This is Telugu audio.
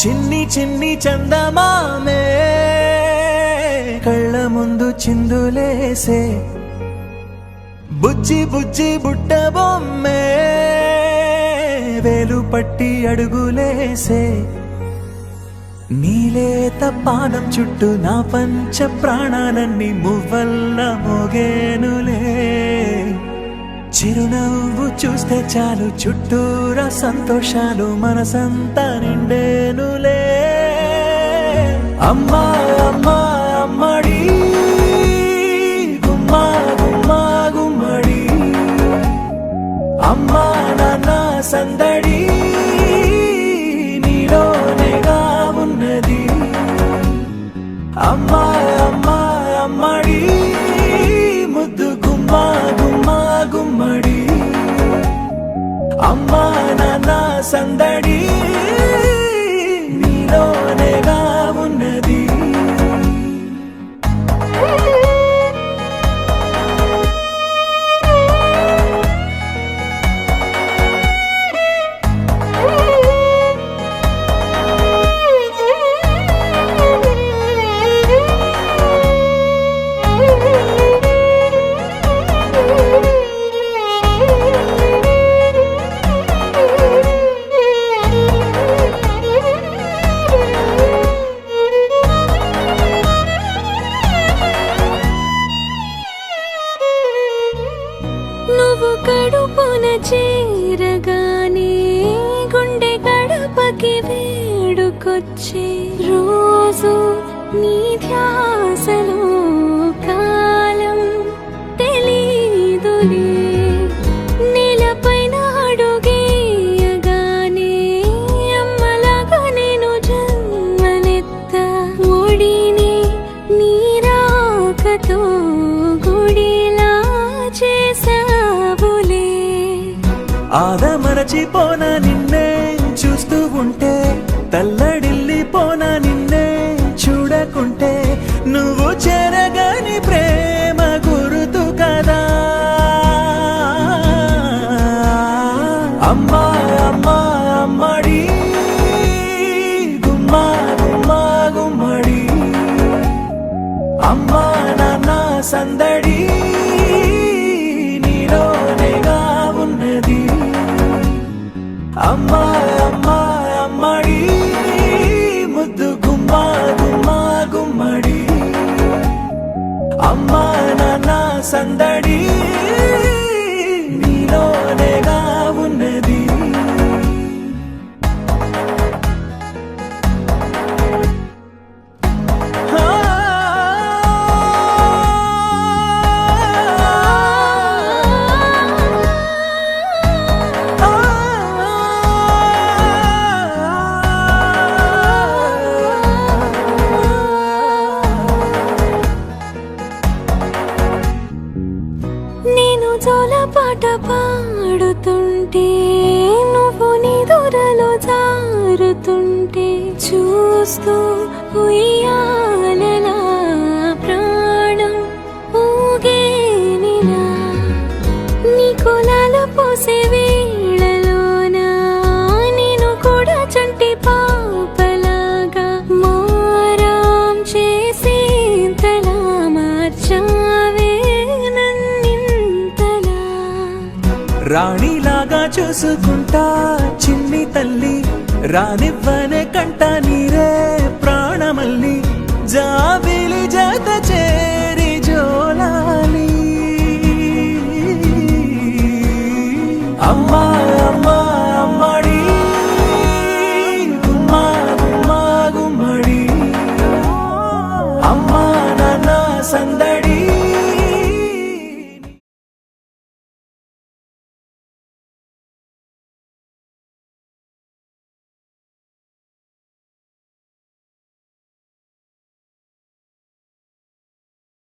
చిన్ని చిన్ని చందమామే కళ్ళ ముందు చిందులేసే బుజ్జి బుజ్జి బుట్ట బొమ్మే వేలు పట్టి అడుగులేసే నీలేత పానం చుట్టూ నా పంచ ప్రాణాలన్నీ మువ్వల్ల మోగేనులే చిరునవ్వు చూస్తే చాలు చుట్టూరా సంతోషాలు మనసంతా నిండేనులే అమ్మా అమ్మా అమ్మడి గుమ్మా గుమ్మా గుమ్మడి అమ్మా నాన్న సందడి నీలోనేగా ఉన్నది అమ్మా అమ్మా అమ్మడి ముద్దు గుమ్మా గుమ్మా గుమ్మడి అమ్మా నాన్న సందడి నీలోనేగా ఉన్నది కడుపున చేరగానే గుండె గడపకి వేడుకొచ్చే రోజు నీ ధ్యాసలో కాలం తెలీదులే నేలపైన అడుగేయగానే అమ్మలాగా నేను జన్మనెత్త ఒడిని నీ రాకతో గుడిలా చేసా ఆదమరచిపోనా నిన్నే చూస్తూ ఉంటే తల్లడిల్లిపోనా నిన్నే చూడకుంటే నువ్వు చెరగని ప్రేమ గురుతు కదా అమ్మా అమ్మా అమ్మడి గుమ్మా గుమ్మా గుమ్మడి అమ్మా నాన్న సందడి నీలోనేగా ఉన్నది అమ్మా అమ్మా అమ్మడి ముద్దు గుమ్మా గుమ్మా గుమ్మడి అమ్మా నాన్న సందడి నీలోనేగా ఉన్నది పాట పాడుతుంటే నువ్వు నిదురలో జారుతుంటే చూస్తూ ఉయ్యాలలా ప్రాణం ఊగేనిలా నీ కులాల పోసే వేళలోనా నేను కూడా చంటి పాపలాగా మారాం చేసేంతలా మార్చావే రాణిలాగా చూసుకుంటా చిన్ని తల్లి రానివ్వనే కంట నీరే